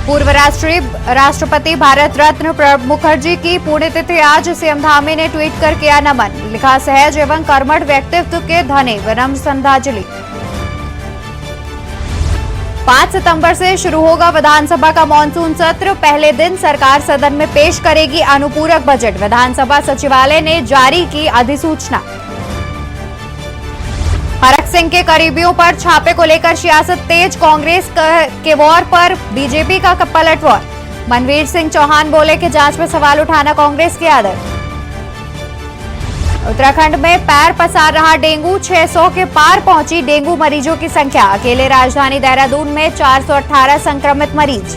पूर्व राष्ट्रपति भारत रत्न प्रणब मुखर्जी की पुण्यतिथि आज। सीएम धामी ने ट्वीट कर किया नमन। लिखा, सहज एवं कर्मठ व्यक्तित्व के धनी विनम्र श्रद्धांजलि। 5 सितंबर से शुरू होगा विधानसभा का मानसून सत्र। पहले दिन सरकार सदन में पेश करेगी अनुपूरक बजट। विधानसभा सचिवालय ने जारी की अधिसूचना। हरक सिंह के करीबियों पर छापे को लेकर सियासत तेज। कांग्रेस के वॉर पर बीजेपी का पलटवार। मनवीर सिंह चौहान बोले कि जांच में सवाल उठाना कांग्रेस की आदत। उत्तराखंड में पैर पसार रहा डेंगू। 600 के पार पहुंची डेंगू मरीजों की संख्या। अकेले राजधानी देहरादून में 418 संक्रमित मरीज।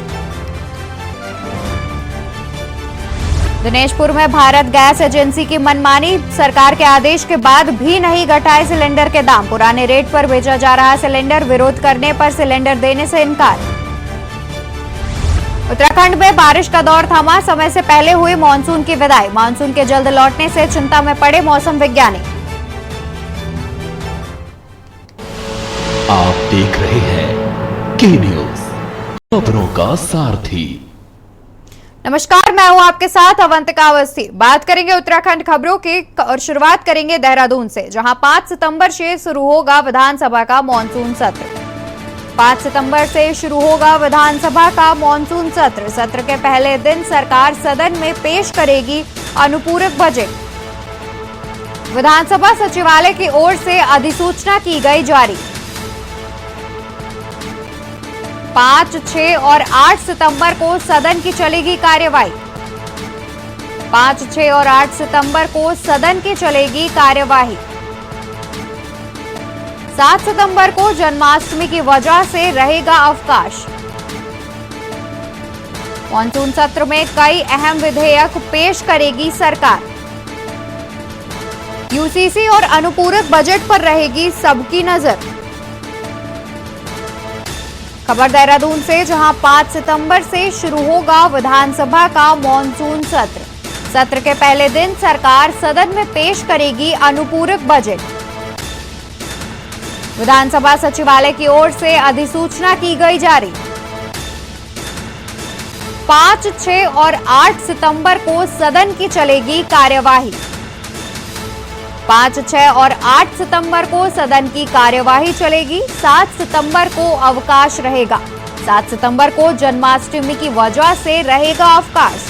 दिनेशपुर में भारत गैस एजेंसी की मनमानी। सरकार के आदेश के बाद भी नहीं घटाए सिलेंडर के दाम। पुराने रेट पर बेचा जा रहा सिलेंडर। विरोध करने पर सिलेंडर देने से इनकार। उत्तराखंड में बारिश का दौर थमा। समय से पहले हुई मानसून की विदाई। मानसून के जल्द लौटने से चिंता में पड़े मौसम विज्ञानी। आप देख रहे हैं के न्यूज, खबरों का सारथी। नमस्कार, मैं हूं आपके साथ अवंतिका अवस्थी। बात करेंगे उत्तराखंड खबरों की और शुरुआत करेंगे देहरादून से, जहां 5 सितंबर से शुरू होगा विधानसभा का मानसून सत्र। 5 सितंबर से शुरू होगा विधानसभा का मानसून सत्र। सत्र के पहले दिन सरकार सदन में पेश करेगी अनुपूरक बजट। विधानसभा सचिवालय की ओर से अधिसूचना की गई जारी। 5, 6 और 8 सितंबर को सदन की चलेगी कार्यवाही। 5, 6 और 8 सितंबर को सदन की चलेगी कार्यवाही। 7 सितंबर को जन्माष्टमी की वजह से रहेगा अवकाश। मानसून सत्र में कई अहम विधेयक पेश करेगी सरकार। यूसीसी और अनुपूरक बजट पर रहेगी सबकी नजर। खबर देहरादून से, जहां 5 सितंबर से शुरू होगा विधानसभा का मानसून सत्र। सत्र के पहले दिन सरकार सदन में पेश करेगी अनुपूरक बजट। विधानसभा सचिवालय की ओर से अधिसूचना की गई जारी। 5, 6 और 8 सितंबर को सदन की चलेगी कार्यवाही। 5, 6 और 8 सितंबर को सदन की कार्यवाही चलेगी। 7 सितंबर को अवकाश रहेगा। 7 सितंबर को जन्माष्टमी की वजह से रहेगा अवकाश।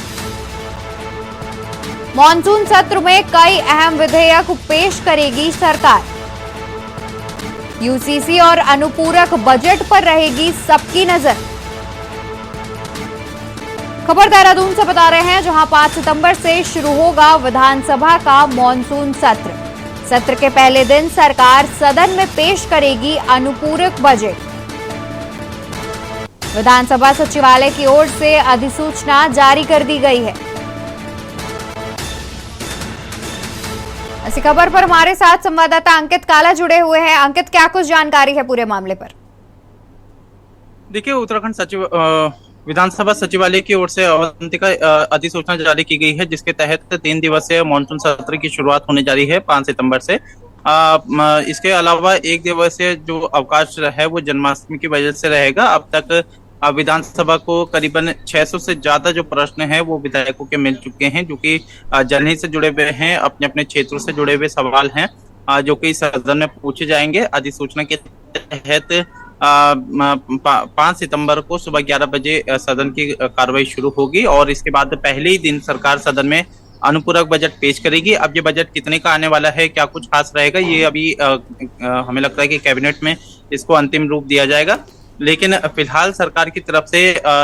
मानसून सत्र में कई अहम विधेयक पेश करेगी सरकार। यूसीसी और अनुपूरक बजट पर रहेगी सबकी नजर। खबर देहरादून से बता रहे हैं, जहां 5 सितंबर से शुरू होगा विधानसभा का मानसून सत्र। सत्र के पहले दिन सरकार सदन में पेश करेगी अनुपूरक बजट। विधानसभा सचिवालय की ओर से अधिसूचना जारी कर दी गई है। इसी खबर पर हमारे साथ संवाददाता अंकित काला जुड़े हुए हैं। अंकित, क्या कुछ जानकारी है पूरे मामले पर? देखिए, उत्तराखंड विधानसभा सचिवालय की ओर से अवंतिका अधिसूचना जारी की गई है, जिसके तहत 3 दिवसीय मानसून सत्र की शुरुआत होने जा रही है 5 सितंबर से। इसके अलावा 1 दिवसीय जो अवकाश है वो जन्माष्टमी की वजह से रहेगा। अब तक विधानसभा को करीबन 600 से ज्यादा जो प्रश्न हैं वो विधायकों के मिल चुके हैं, जो कि जनहित से जुड़े हुए हैं, अपने अपने क्षेत्रों से जुड़े हुए सवाल हैं, जो कि सदन में पूछे जाएंगे। अधिसूचना के तहत 5 सितंबर को सुबह 11 बजे सदन की कार्रवाई शुरू होगी और इसके बाद पहले ही दिन सरकार सदन में अनुपूरक बजट पेश करेगी। अब ये बजट कितने का आने वाला है, क्या कुछ खास रहेगा, ये अभी हमें लगता है कि कैबिनेट में इसको अंतिम रूप दिया जाएगा। लेकिन फिलहाल सरकार की तरफ से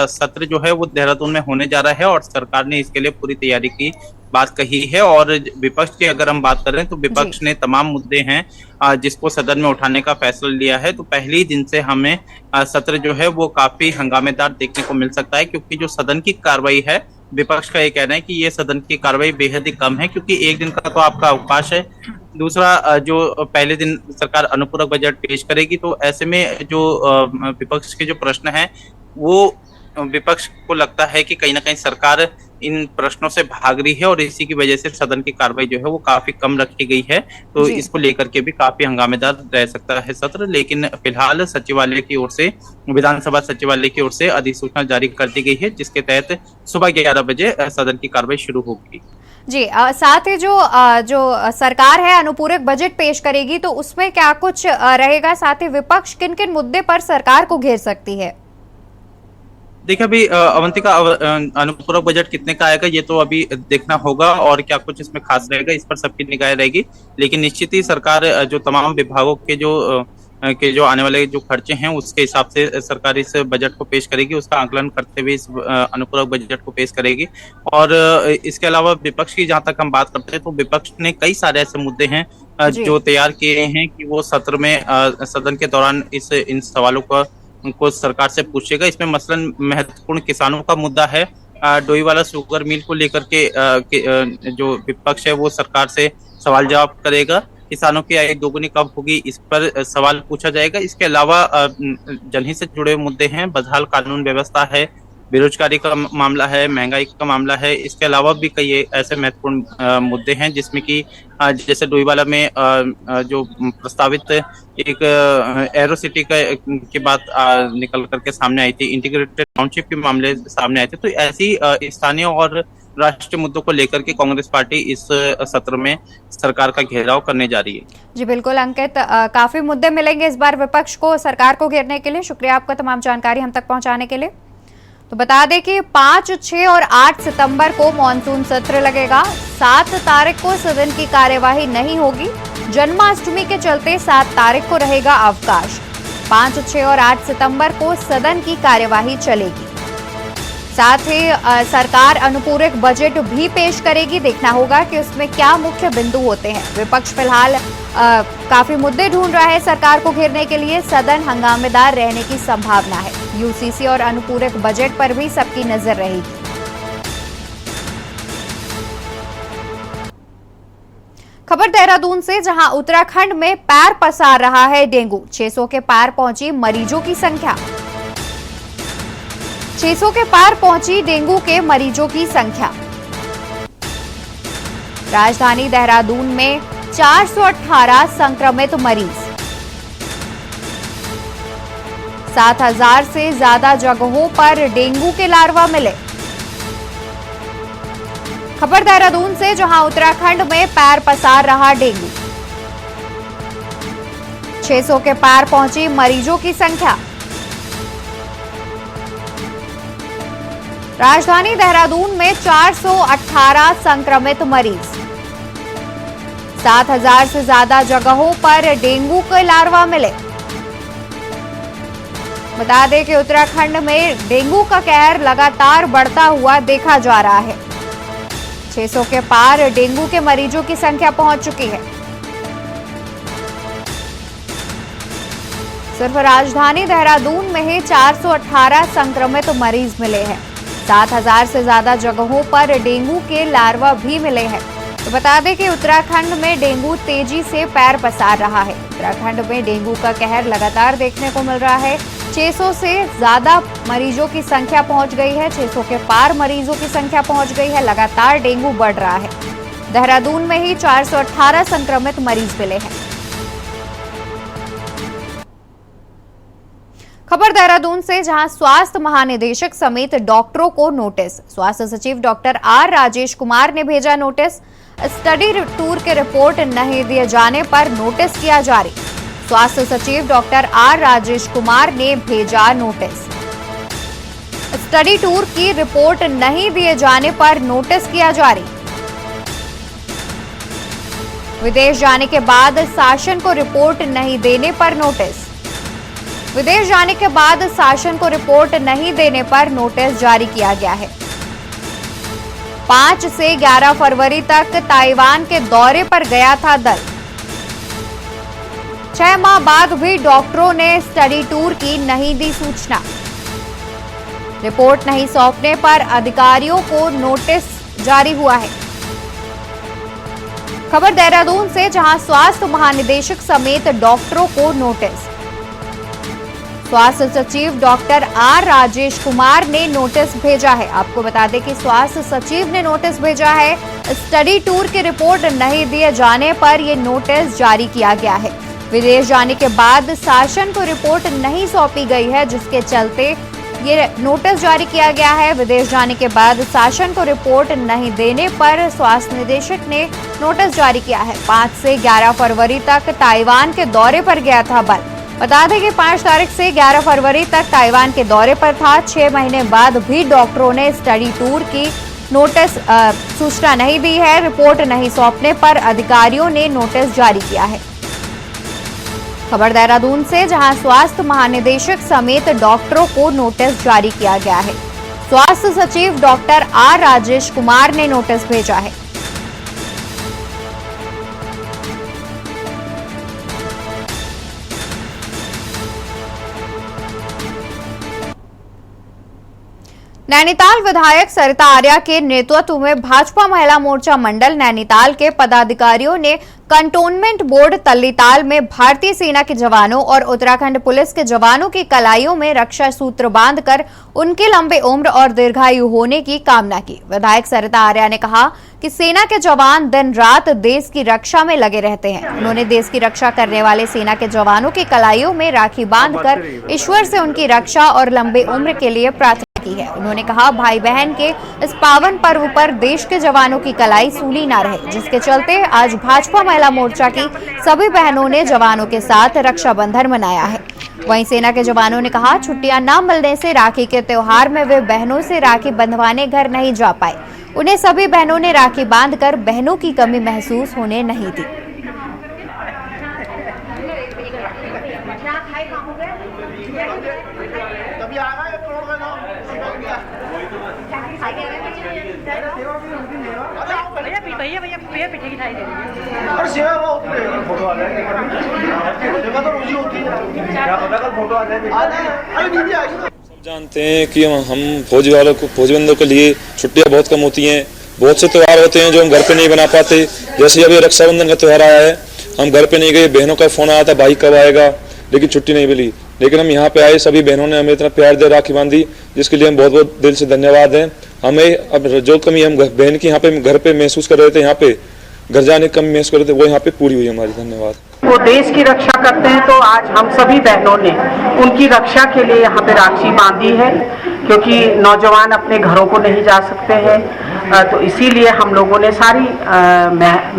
सत्र जो है वो देहरादून में होने जा रहा है और सरकार ने इसके लिए पूरी तैयारी की बात कही है। और विपक्ष की अगर हम बात करें तो विपक्ष ने तमाम मुद्दे हैं जिसको सदन में उठाने का फैसला लिया है। तो पहले ही दिन से हमें सत्र जो है वो काफी हंगामेदार देखने को मिल सकता है, क्योंकि जो सदन की कार्रवाई है, विपक्ष का ये कहना है कि ये सदन की कार्रवाई बेहद ही कम है, क्योंकि एक दिन का तो आपका अवकाश है। दूसरा, जो पहले दिन सरकार अनुपूरक बजट पेश करेगी, तो ऐसे में जो विपक्ष के जो प्रश्न हैं वो विपक्ष को लगता है कि कहीं ना कहीं सरकार इन प्रश्नों से भाग रही है और इसी की वजह से सदन की कार्रवाई जो है वो काफी कम रखी गई है। तो जी। इसको लेकर के भी काफी हंगामेदार रह सकता है सत्र, लेकिन फिलहाल सचिवालय की ओर से, विधानसभा सचिवालय की ओर से अधिसूचना जारी कर दी गई है, जिसके तहत सुबह 11 बजे सदन की कार्रवाई शुरू होगी। जी, साथ ही जो सरकार है अनुपूरक बजट पेश करेगी, तो उसमें क्या कुछ रहेगा? साथ ही विपक्ष किन किन मुद्दे पर सरकार को घेर सकती है? देखिए, अभी अवंतिका, अनुपूरक बजट कितने का आएगा ये तो अभी देखना होगा, और क्या कुछ इसमें खास रहेगा इस पर सबकी निगाह रहेगी। लेकिन निश्चित ही सरकार जो तमाम विभागों के जो आने वाले जो खर्चे हैं उसके हिसाब से सरकार इस बजट को पेश करेगी, उसका आकलन करते हुए इस अनुपूरक बजट को पेश करेगी। और इसके अलावा विपक्ष की जहां तक हम बात करते हैं तो विपक्ष ने कई सारे ऐसे मुद्दे हैं जो तैयार किए हैं कि वो सत्र में सदन के दौरान इन सवालों को सरकार से पूछेगा। इसमें मसलन महत्वपूर्ण किसानों का मुद्दा है। डोईवाला शुगर मिल को लेकर के जो विपक्ष है वो सरकार से सवाल जवाब करेगा। किसानों की आय दोगुनी कब होगी इस पर सवाल पूछा जाएगा। इसके अलावा जनहित से जुड़े मुद्दे हैं, बदहाल कानून व्यवस्था है, बेरोजगारी का मामला है, महंगाई का मामला है। इसके अलावा भी कई ऐसे महत्वपूर्ण मुद्दे हैं जिसमें कि जैसे डोईवाला में जो प्रस्तावित एक एरो सिटी की बात निकल करके सामने आई थी, इंटीग्रेटेड टाउनशिप के मामले सामने आए थे। तो ऐसी स्थानीय और राष्ट्रीय मुद्दों को लेकर के कांग्रेस पार्टी इस सत्र में सरकार का घेराव करने जा रही है। जी बिल्कुल अंकित, काफी मुद्दे मिलेंगे इस बार विपक्ष को सरकार को घेरने के लिए। शुक्रिया आपका तमाम जानकारी हम तक पहुंचाने के लिए। तो बता दें कि 5, 6 और 8 सितंबर को मॉनसून सत्र लगेगा। 7 तारीख को सदन की कार्यवाही नहीं होगी। जन्माष्टमी के चलते 7 तारीख को रहेगा अवकाश। 5, 6 और 8 सितंबर को सदन की कार्यवाही चलेगी। साथ ही सरकार अनुपूरक बजट भी पेश करेगी। देखना होगा कि उसमें क्या मुख्य बिंदु होते हैं। विपक्ष फिलहाल काफी मुद्दे ढूंढ रहा है सरकार को घेरने के लिए। सदन हंगामेदार रहने की संभावना है। यूसीसी और अनुपूरक बजट पर भी सबकी नजर रहेगी। खबर देहरादून से, जहां उत्तराखंड में पैर पसार रहा है डेंगू। 600 के पार पहुंची मरीजों की संख्या। 600 के पार पहुंची डेंगू के मरीजों की संख्या। राजधानी देहरादून में 418 संक्रमित मरीज। 7000 से ज्यादा जगहों पर डेंगू के लार्वा मिले। खबर देहरादून से, जहां उत्तराखंड में पैर पसार रहा डेंगू। 600 के पार पहुंची मरीजों की संख्या। राजधानी देहरादून में 418 संक्रमित मरीज। 7000 से ज्यादा जगहों पर डेंगू के लार्वा मिले। बता दें कि उत्तराखंड में डेंगू का कहर लगातार बढ़ता हुआ देखा जा रहा है। 600 के पार डेंगू के मरीजों की संख्या पहुंच चुकी है। सिर्फ राजधानी देहरादून में ही 418 संक्रमित मरीज मिले हैं। 7000 से ज्यादा जगहों पर डेंगू के लार्वा भी मिले हैं। तो बता दें कि उत्तराखंड में डेंगू तेजी से पैर पसार रहा है। उत्तराखंड में डेंगू का कहर लगातार देखने को मिल रहा है। 600 से ज्यादा मरीजों की संख्या पहुंच गई है। 600 के पार मरीजों की संख्या पहुंच गई है। लगातार डेंगू बढ़ रहा है। देहरादून में ही 418 संक्रमित मरीज मिले हैं। खबर देहरादून से, जहां स्वास्थ्य महानिदेशक समेत डॉक्टरों को नोटिस। स्वास्थ्य सचिव डॉक्टर आर राजेश कुमार ने भेजा नोटिस। स्टडी टूर के रिपोर्ट नहीं दिए जाने पर नोटिस किया जारी। स्वास्थ्य सचिव डॉक्टर आर राजेश कुमार ने भेजा नोटिस। स्टडी टूर की रिपोर्ट नहीं दिए जाने पर नोटिस किया जारी। विदेश जाने के बाद शासन को रिपोर्ट नहीं देने पर नोटिस। विदेश जाने के बाद शासन को रिपोर्ट नहीं देने पर नोटिस जारी किया गया है। 5 से 11 फरवरी तक ताइवान के दौरे पर गया था दल। 6 माह बाद भी डॉक्टरों ने स्टडी टूर की नहीं दी सूचना। रिपोर्ट नहीं सौंपने पर अधिकारियों को नोटिस जारी हुआ है। खबर देहरादून से, जहां स्वास्थ्य महानिदेशक समेत डॉक्टरों को नोटिस। स्वास्थ्य सचिव डॉक्टर आर राजेश कुमार ने नोटिस भेजा है। आपको बता दें कि स्वास्थ्य सचिव ने नोटिस भेजा है। स्टडी टूर की रिपोर्ट नहीं दिए जाने पर यह नोटिस जारी किया गया है। विदेश जाने के बाद शासन को रिपोर्ट नहीं सौंपी गई है, जिसके चलते ये नोटिस जारी किया गया है। विदेश जाने के बाद शासन को रिपोर्ट नहीं देने पर स्वास्थ्य निदेशक ने नोटिस जारी किया है। 5 से 11 फरवरी तक ताइवान के दौरे पर गया था बल। बता दें कि 5 तारीख से 11 फरवरी तक ताइवान के दौरे पर था। 6 महीने बाद भी डॉक्टरों ने स्टडी टूर की नोटिस सूचना नहीं दी है। रिपोर्ट नहीं सौंपने पर अधिकारियों ने नोटिस जारी किया है। खबर देहरादून से, जहां स्वास्थ्य महानिदेशक समेत डॉक्टरों को नोटिस जारी किया गया है। स्वास्थ्य सचिव डॉक्टर आर राजेश कुमार ने नोटिस भेजा है। नैनीताल विधायक सरिता आर्या के नेतृत्व में भाजपा महिला मोर्चा मंडल नैनीताल के पदाधिकारियों ने कंटोनमेंट बोर्ड तल्लीताल में भारतीय सेना के जवानों और उत्तराखंड पुलिस के जवानों की कलाइयों में रक्षा सूत्र बांधकर उनके लंबे उम्र और दीर्घायु होने की कामना की। विधायक सरिता आर्या ने कहा कि सेना के जवान दिन रात देश की रक्षा में लगे रहते हैं। उन्होंने देश की रक्षा करने वाले सेना के जवानों की कलाइयों में राखी बांधकर ईश्वर से उनकी रक्षा और लंबे उम्र के लिए प्रार्थना की है। उन्होंने कहा, भाई बहन के इस पावन पर्व पर देश के जवानों की कलाई सूली न रहे, जिसके चलते आज भाजपा महिला मोर्चा की सभी बहनों ने जवानों के साथ रक्षाबंधन मनाया है। वहीं सेना के जवानों ने कहा, छुट्टियां न मिलने से राखी के त्योहार में वे बहनों से राखी बंधवाने घर नहीं जा पाए। उन्हें सभी बहनों ने राखी बांधकर बहनों की कमी महसूस होने नहीं दी। भैया पीछे की थाली दे और सेवा वो फोटो आ जाएगी सेवा तो रोजी होती है क्या पता कल फोटो आ जाएगी अरे दीदी आ सब जानते हैं कि हम फौजी वालों को फौजी बंदों के लिए छुट्टियां बहुत कम होती हैं। बहुत से त्यौहार होते हैं जो हम घर पे नहीं बना पाते। जैसे अभी रक्षाबंधन का त्यौहार आया है, हम घर पे नहीं गए। बहनों का फोन आया था भाई कब आएगा, लेकिन छुट्टी नहीं मिली। लेकिन हम यहाँ पे आए, सभी बहनों ने हमें इतना प्यार दे राखी बांधी, जिसके लिए हम बहुत बहुत दिल से धन्यवाद हैं। हमें अब जो कमी हम बहन की यहाँ पे घर पे महसूस कर रहे थे, यहाँ पे घर जाने की कमी महसूस कर रहे थे, वो यहाँ पे पूरी हुई हमारी। धन्यवाद। वो देश की रक्षा करते हैं, तो आज हम सभी बहनों ने उनकी रक्षा के लिए यहाँ पे राखी बांधी है, क्योंकि नौजवान अपने घरों को नहीं जा सकते हैं। तो इसीलिए हम लोगों ने सारी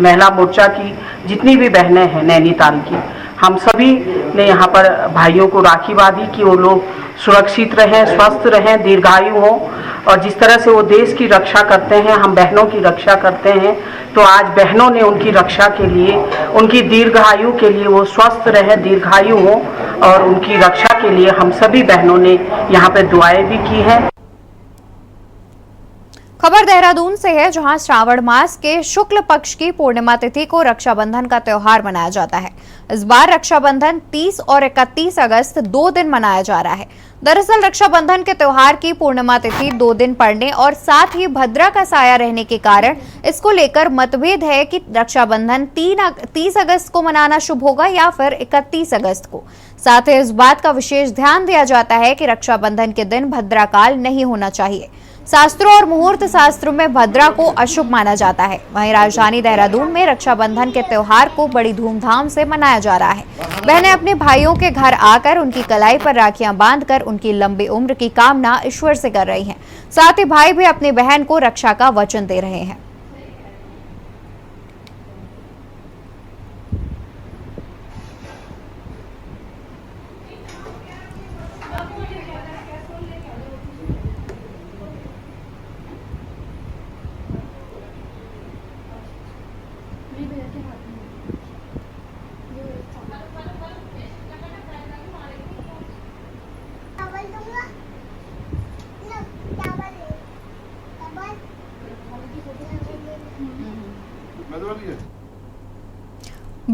महिला मोर्चा की जितनी भी बहनें हैं नैनीताल की, हम सभी ने यहाँ पर भाइयों को राखी बांधी कि वो लोग सुरक्षित रहें, स्वस्थ रहें, दीर्घायु हो। और जिस तरह से वो देश की रक्षा करते हैं, हम बहनों की रक्षा करते हैं, तो आज बहनों ने उनकी रक्षा के लिए, उनकी दीर्घायु के लिए, वो स्वस्थ रहें, दीर्घायु हो, और उनकी रक्षा के लिए हम सभी बहनों ने यहाँ पे दुआएं भी की हैं। खबर देहरादून से है, जहां श्रावण मास के शुक्ल पक्ष की पूर्णिमा तिथि को रक्षाबंधन का त्योहार मनाया जाता है। इस बार रक्षाबंधन 30 और 31 अगस्त 2 दिन मनाया जा रहा है। दरअसल रक्षाबंधन के त्योहार की पूर्णिमा तिथि 2 दिन पड़ने और साथ ही भद्रा का साया रहने के कारण इसको लेकर मतभेद है कि रक्षाबंधन 30 अगस्त को मनाना शुभ होगा या फिर 31 अगस्त को। साथ ही इस बात का विशेष ध्यान दिया जाता है कि रक्षाबंधन के दिन भद्रा काल नहीं होना चाहिए। शास्त्रों और मुहूर्त शास्त्रों में भद्रा को अशुभ माना जाता है। वहीं राजधानी देहरादून में रक्षाबंधन के त्योहार को बड़ी धूमधाम से मनाया जा रहा है। बहनें अपने भाइयों के घर आकर उनकी कलाई पर राखियां बांधकर उनकी लंबी उम्र की कामना ईश्वर से कर रही हैं। साथ ही भाई भी अपनी बहन को रक्षा का वचन दे रहे हैं।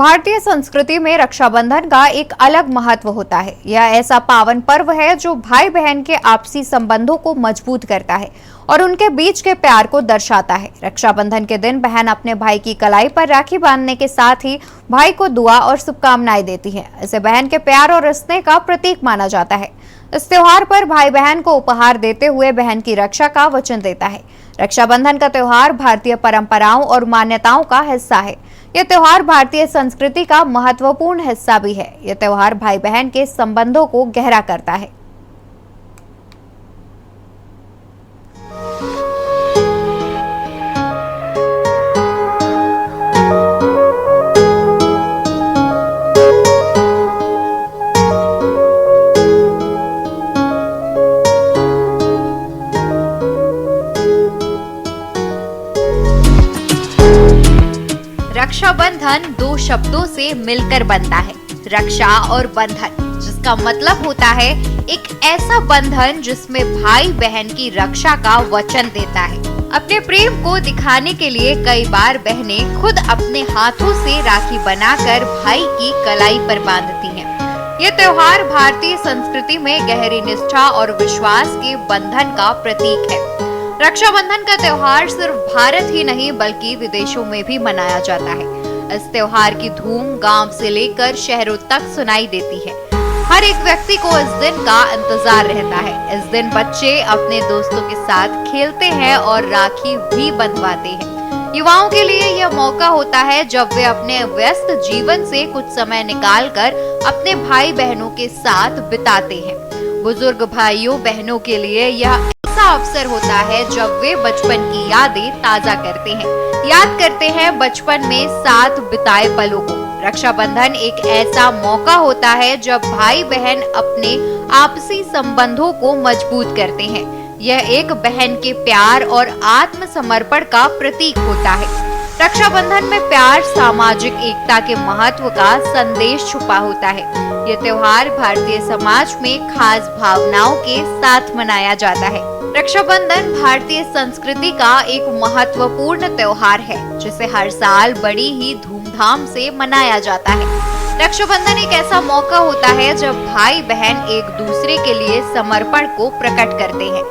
भारतीय संस्कृति में रक्षाबंधन का एक अलग महत्व होता है। यह ऐसा पावन पर्व है जो भाई बहन के आपसी संबंधों को मजबूत करता है और उनके बीच के प्यार को दर्शाता है। रक्षाबंधन के दिन बहन अपने भाई की कलाई पर राखी बांधने के साथ ही भाई को दुआ और शुभकामनाएं देती है। इसे बहन के प्यार और स्नेह का प्रतीक माना जाता है। इस त्योहार पर भाई बहन को उपहार देते हुए बहन की रक्षा का वचन देता है। रक्षाबंधन का त्योहार भारतीय परंपराओं और मान्यताओं का हिस्सा है। यह त्योहार भारतीय संस्कृति का महत्वपूर्ण हिस्सा भी है। यह त्योहार भाई बहन के संबंधों को गहरा करता है। रक्षाबंधन दो शब्दों से मिलकर बनता है, रक्षा और बंधन, जिसका मतलब होता है एक ऐसा बंधन जिसमें भाई बहन की रक्षा का वचन देता है। अपने प्रेम को दिखाने के लिए कई बार बहनें खुद अपने हाथों से राखी बनाकर भाई की कलाई पर बांधती हैं। ये त्योहार भारतीय संस्कृति में गहरी निष्ठा और विश्वास के बंधन का प्रतीक है। रक्षाबंधन का त्योहार सिर्फ भारत ही नहीं बल्कि विदेशों में भी मनाया जाता है। इस त्योहार की धूम गांव से लेकर शहरों तक सुनाई देती है। हर एक व्यक्ति को इस दिन का इंतजार रहता है। इस दिन बच्चे अपने दोस्तों के साथ खेलते हैं और राखी भी बंधवाते हैं। युवाओं के लिए यह मौका होता है जब वे अपने व्यस्त जीवन से कुछ समय निकालकर अपने भाई बहनों के साथ बिताते हैं। बुजुर्ग भाइयों बहनों के लिए यह अवसर होता है जब वे बचपन की यादें ताजा करते हैं, याद करते हैं बचपन में साथ बिताए पलों को। रक्षाबंधन एक ऐसा मौका होता है जब भाई बहन अपने आपसी संबंधों को मजबूत करते हैं। यह एक बहन के प्यार और आत्मसमर्पण का प्रतीक होता है। रक्षाबंधन में प्यार, सामाजिक एकता के महत्व का संदेश छुपा होता है। यह त्योहार भारतीय समाज में खास भावनाओं के साथ मनाया जाता है। रक्षाबंधन भारतीय संस्कृति का एक महत्वपूर्ण त्योहार है जिसे हर साल बड़ी ही धूमधाम से मनाया जाता है। रक्षाबंधन एक ऐसा मौका होता है जब भाई बहन एक दूसरे के लिए समर्पण को प्रकट करते हैं।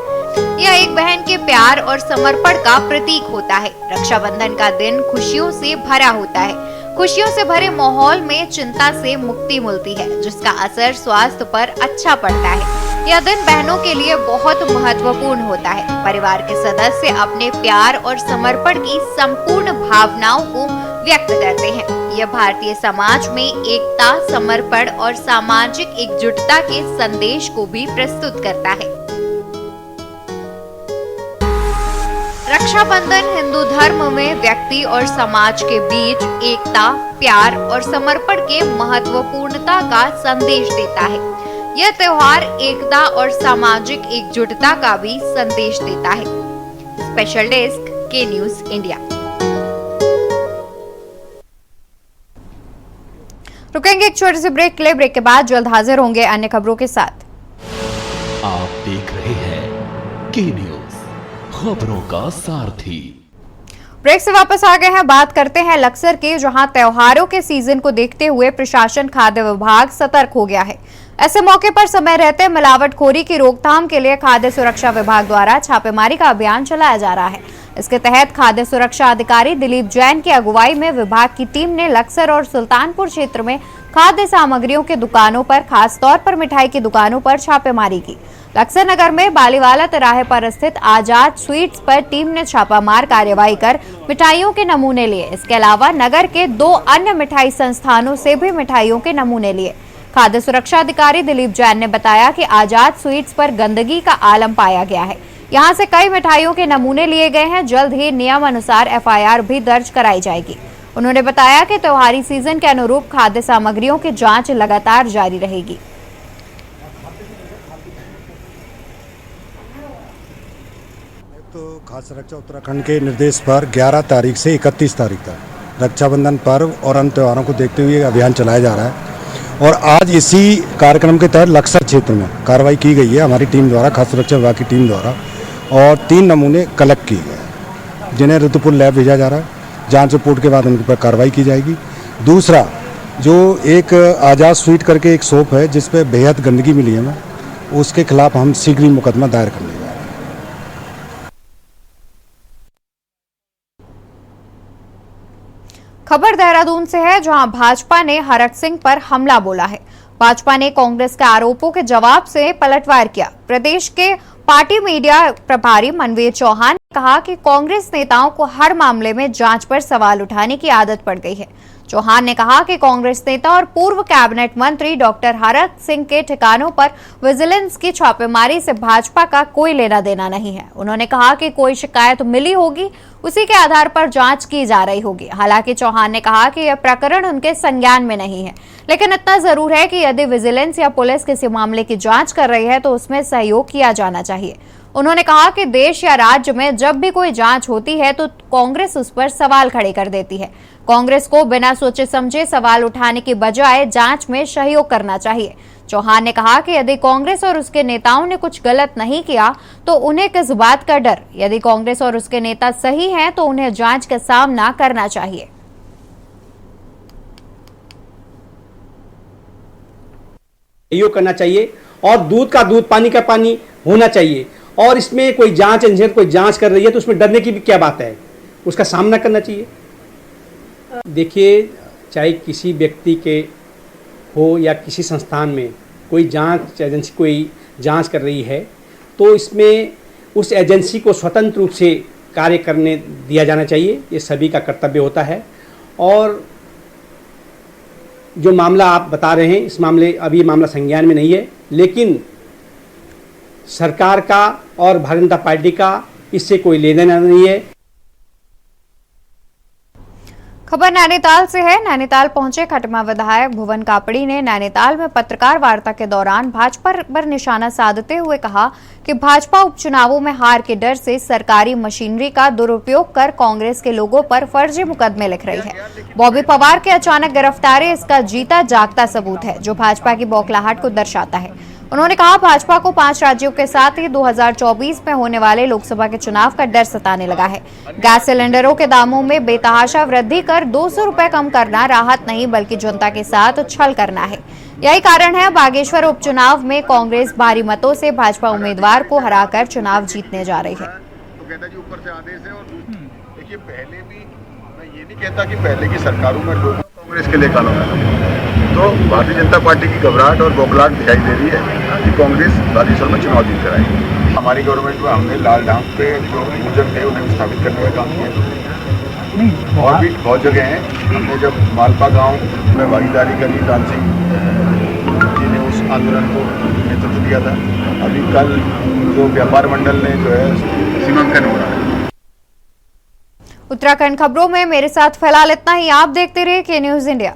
यह एक बहन के प्यार और समर्पण का प्रतीक होता है। रक्षाबंधन का दिन खुशियों से भरा होता है। खुशियों से भरे माहौल में चिंता से मुक्ति मिलती है, जिसका असर स्वास्थ्य पर अच्छा पड़ता है। यह दिन बहनों के लिए बहुत महत्वपूर्ण होता है। परिवार के सदस्य अपने प्यार और समर्पण की संपूर्ण भावनाओं को व्यक्त करते हैं। यह भारतीय समाज में एकता, समर्पण और सामाजिक एकजुटता के संदेश को भी प्रस्तुत करता है। रक्षाबंधन हिंदू धर्म में व्यक्ति और समाज के बीच एकता, प्यार और समर्पण के महत्वपूर्णता का संदेश देता है। यह त्योहार एकता और सामाजिक एकजुटता का भी संदेश देता है। स्पेशल डेस्क के न्यूज इंडिया। रुकेंगे एक छोटे से ब्रेक के लिए। ब्रेक के बाद जल्द हाजिर होंगे अन्य खबरों के साथ। आप देख रहे हैं के न्यूज, खबरों का सारथी। ब्रेक से वापस आ गए हैं। बात करते हैं लक्सर के, जहां त्योहारों के सीजन को देखते हुए प्रशासन, खाद्य विभाग सतर्क हो गया है। ऐसे मौके पर समय रहते मिलावटखोरी की रोकथाम के लिए खाद्य सुरक्षा विभाग द्वारा छापेमारी का अभियान चलाया जा रहा है। इसके तहत खाद्य सुरक्षा अधिकारी दिलीप जैन की अगुवाई में विभाग की टीम ने लक्सर और सुल्तानपुर क्षेत्र में खाद्य सामग्रियों के दुकानों पर, खास तौर पर मिठाई की दुकानों पर छापेमारी की। लक्सर नगर में बालीवाला तिराहे पर स्थित आजाद स्वीट्स पर टीम ने छापामार कार्रवाई कर मिठाइयों के नमूने लिए। इसके अलावा नगर के 2 अन्य मिठाई संस्थानों से भी मिठाइयों के नमूने लिए। खाद्य सुरक्षा अधिकारी दिलीप जैन ने बताया कि आजाद स्वीट्स पर गंदगी का आलम पाया गया है। यहां से कई मिठाइयों के नमूने लिए गए हैं। जल्द ही नियम अनुसार FIR भी दर्ज कराई जाएगी। उन्होंने बताया कि त्योहारी सीजन के अनुरूप खाद्य सामग्रियों की जांच लगातार जारी रहेगी। तो खाद्य सुरक्षा उत्तराखंड के निर्देश पर 11 तारीख से 31 तारीख तक रक्षाबंधन पर्व और अन्य त्योहारों को देखते हुए अभियान चलाया जा रहा है। और आज इसी कार्यक्रम के तहत लक्सर क्षेत्र में कार्रवाई की गई है हमारी टीम द्वारा, खाद्य सुरक्षा विभाग की टीम द्वारा, और 3 नमूने कलेक्ट किए गए जिन्हें ऋतुपुर लैब भेजा जा रहा है। जांच रिपोर्ट के बाद उनके ऊपर कार्रवाई की जाएगी। दूसरा, जो एक आज़ाद स्वीट करके एक शॉप है जिस पे बेहद गंदगी मिली है हमें, उसके खिलाफ हम शीघ्र ही मुकदमा दायर करने जा रहे हैं। खबर देहरादून से है, जहां भाजपा ने हरक सिंह पर हमला बोला है। भाजपा ने कांग्रेस के आरोपों के जवाब से पलटवार किया। प्रदेश के पार्टी मीडिया प्रभारी मनवीर चौहान ने कहा कि कांग्रेस नेताओं को हर मामले में जांच पर सवाल उठाने की आदत पड़ गई है। चौहान ने कहा कि कांग्रेस नेता और पूर्व कैबिनेट मंत्री डॉक्टर हरक सिंह के ठिकानों पर विजिलेंस की छापेमारी से भाजपा का कोई लेना देना नहीं है। उन्होंने कहा कि कोई शिकायत मिली होगी, उसी के आधार पर जांच की जा रही होगी। हालांकि चौहान ने कहा कि यह प्रकरण उनके संज्ञान में नहीं है, लेकिन इतना जरूर है कि यदि विजिलेंस या पुलिस किसी मामले की जांच कर रही है तो उसमें सहयोग किया जाना चाहिए। उन्होंने कहा कि देश या राज्य में जब भी कोई जांच होती है तो कांग्रेस उस पर सवाल खड़े कर देती है। कांग्रेस को बिना सोचे समझे सवाल उठाने की बजाय जांच में सहयोग करना चाहिए। चौहान ने कहा कि यदि कांग्रेस और उसके नेताओं ने कुछ गलत नहीं किया तो उन्हें किस बात का डर। यदि कांग्रेस और उसके नेता सही हैं तो उन्हें जांच का सामना करना चाहिए। सहयोग करना चाहिए और दूध का दूध, पानी का पानी होना चाहिए। और इसमें कोई जांच एजेंसी कोई जांच कर रही है तो उसमें डरने की भी क्या बात है, उसका सामना करना चाहिए। देखिए, चाहे किसी व्यक्ति के हो या किसी संस्थान में कोई जांच एजेंसी कोई जांच कर रही है तो इसमें उस एजेंसी को स्वतंत्र रूप से कार्य करने दिया जाना चाहिए। ये सभी का कर्तव्य होता है। और जो मामला आप बता रहे हैं, इस मामले अभी मामला संज्ञान में नहीं है, लेकिन सरकार का और भारतीय जनता पार्टी का इससे कोई लेना देना नहीं है। खबर नैनीताल से है। नैनीताल पहुंचे खटमा विधायक भुवन कापड़ी ने नैनीताल में पत्रकार वार्ता के दौरान भाजपा पर निशाना साधते हुए कहा कि भाजपा उपचुनावों में हार के डर से सरकारी मशीनरी का दुरुपयोग कर कांग्रेस के लोगों पर फर्जी मुकदमे लिख रही है। बॉबी पवार की अचानक गिरफ्तारी इसका जीता जागता सबूत है, जो भाजपा की बौखलाहट को दर्शाता है। उन्होंने कहा भाजपा को 5 राज्यों के साथ ही 2024 में होने वाले लोकसभा के चुनाव का डर सताने लगा है। गैस सिलेंडरों के दामों में बेतहाशा वृद्धि कर 200 रुपए कम करना राहत नहीं बल्कि जनता के साथ छल करना है। यही कारण है बागेश्वर उपचुनाव में कांग्रेस भारी मतों से भाजपा उम्मीदवार को हराकर चुनाव जीतने जा रही है। तो कहता जी ऊपर से आदेश है। और देखिए, पहले भी मैं ये नहीं कहता कि पहले की सरकारों में लोग कांग्रेस के लिए कानून है, तो भारतीय जनता पार्टी की घबराहट और बौखलाहट दिखाई दे रही है कि कांग्रेस बागेश्वर में चुनाव जीत कर आएगी। हमारी गवर्नमेंट में हमने लाल डाम पे जो यूजर थे उन्हें स्थापित करने का काम किया। और भी बहुत जगह हैं। हमने जब मालपा गांव में भागीदारी करी, लाल सिंह जी ने उस आंदोलन को नेतृत्व दिया था। अभी कल जो व्यापार मंडल ने जो है सीमांकन हो रहा है। उत्तराखंड खबरों में मेरे साथ फिलहाल इतना ही। आप देखते रहिए के न्यूज़ इंडिया।